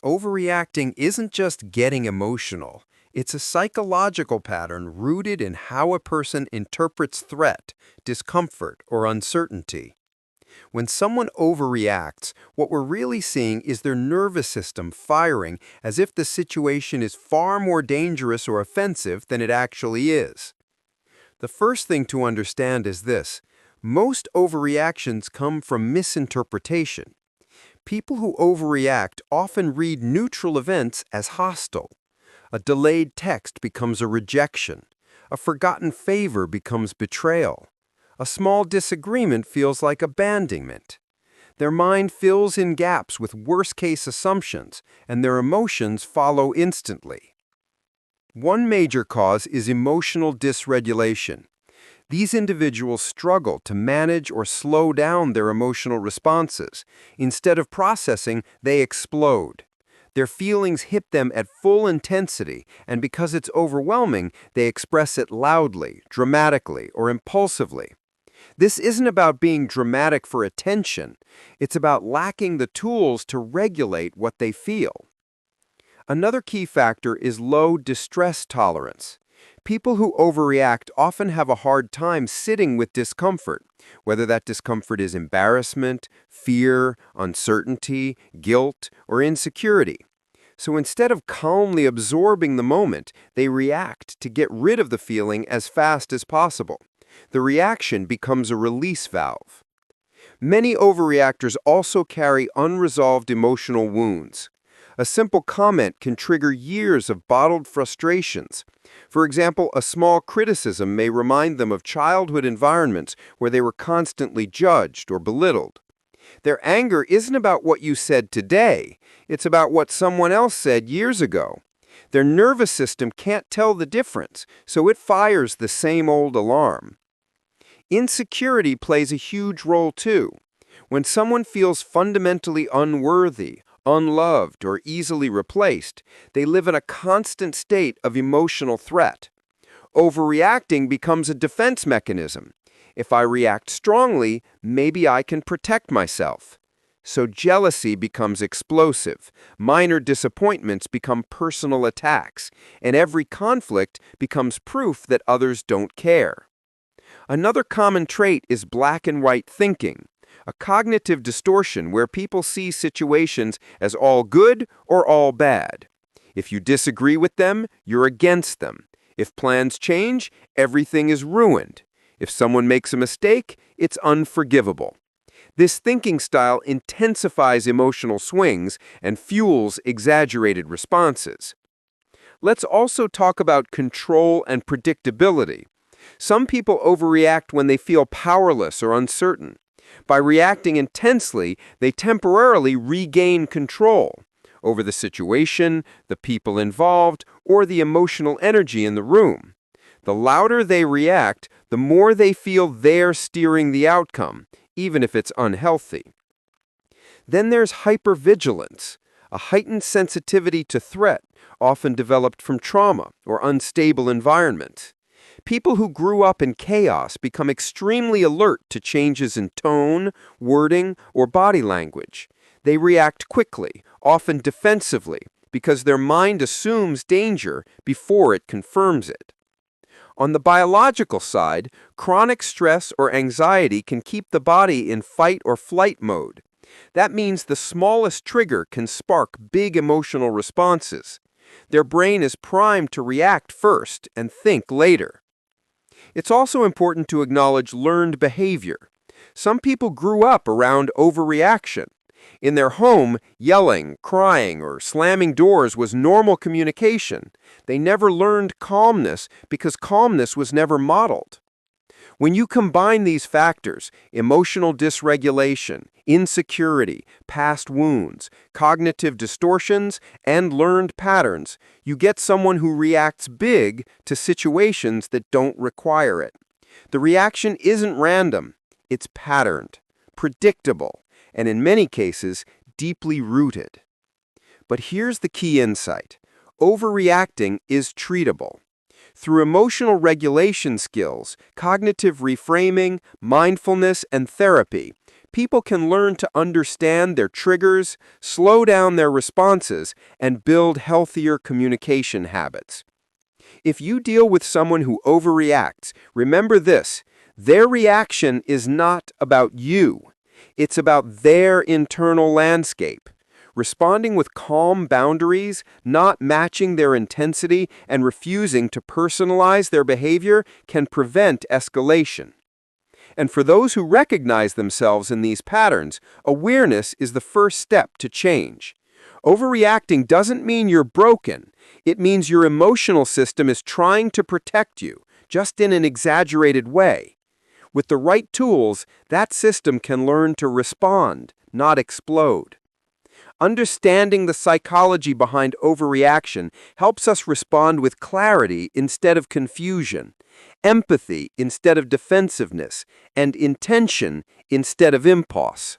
Overreacting isn't just getting emotional. It's a psychological pattern rooted in how a person interprets threat, discomfort, or uncertainty. When someone overreacts, what we're really seeing is their nervous system firing as if the situation is far more dangerous or offensive than it actually is. The first thing to understand is this: most overreactions come from misinterpretation. People who overreact often read neutral events as hostile. A delayed text becomes a rejection. A forgotten favor becomes betrayal. A small disagreement feels like abandonment. Their mind fills in gaps with worst-case assumptions, and their emotions follow instantly. One major cause is emotional dysregulation. These individuals struggle to manage or slow down their emotional responses. Instead of processing, they explode. Their feelings hit them at full intensity, and because it's overwhelming, they express it loudly, dramatically, or impulsively. This isn't about being dramatic for attention. It's about lacking the tools to regulate what they feel. Another key factor is low distress tolerance. People who overreact often have a hard time sitting with discomfort, whether that discomfort is embarrassment, fear, uncertainty, guilt, or insecurity. So instead of calmly absorbing the moment, they react to get rid of the feeling as fast as possible. The reaction becomes a release valve. Many overreactors also carry unresolved emotional wounds. A simple comment can trigger years of bottled frustrations. For example, a small criticism may remind them of childhood environments where they were constantly judged or belittled. Their anger isn't about what you said today, it's about what someone else said years ago. Their nervous system can't tell the difference, so it fires the same old alarm. Insecurity plays a huge role too. When someone feels fundamentally unworthy, unloved, or easily replaced, they live in a constant state of emotional threat. Overreacting becomes a defense mechanism. If I react strongly, maybe I can protect myself. So jealousy becomes explosive, minor disappointments become personal attacks, and every conflict becomes proof that others don't care. Another common trait is black and white thinking, a cognitive distortion where people see situations as all good or all bad. If you disagree with them, you're against them. If plans change, everything is ruined. If someone makes a mistake, it's unforgivable. This thinking style intensifies emotional swings and fuels exaggerated responses. Let's also talk about control and predictability. Some people overreact when they feel powerless or uncertain. By reacting intensely, they temporarily regain control over the situation, the people involved, or the emotional energy in the room. The louder they react, the more they feel they're steering the outcome, even if it's unhealthy. Then there's hypervigilance, a heightened sensitivity to threat, often developed from trauma or unstable environment. People who grew up in chaos become extremely alert to changes in tone, wording, or body language. They react quickly, often defensively, because their mind assumes danger before it confirms it. On the biological side, chronic stress or anxiety can keep the body in fight or flight mode. That means the smallest trigger can spark big emotional responses. Their brain is primed to react first and think later. It's also important to acknowledge learned behavior. Some people grew up around overreaction. In their home, yelling, crying, or slamming doors was normal communication. They never learned calmness because calmness was never modeled. When you combine these factors, emotional dysregulation, insecurity, past wounds, cognitive distortions, and learned patterns, you get someone who reacts big to situations that don't require it. The reaction isn't random, it's patterned, predictable, and in many cases, deeply rooted. But here's the key insight: overreacting is treatable. Through emotional regulation skills, cognitive reframing, mindfulness, and therapy, people can learn to understand their triggers, slow down their responses, and build healthier communication habits. If you deal with someone who overreacts, remember this: their reaction is not about you. It's about their internal landscape. Responding with calm boundaries, not matching their intensity, and refusing to personalize their behavior can prevent escalation. And for those who recognize themselves in these patterns, awareness is the first step to change. Overreacting doesn't mean you're broken. It means your emotional system is trying to protect you, just in an exaggerated way. With the right tools, that system can learn to respond, not explode. Understanding the psychology behind overreaction helps us respond with clarity instead of confusion, empathy instead of defensiveness, and intention instead of impulse.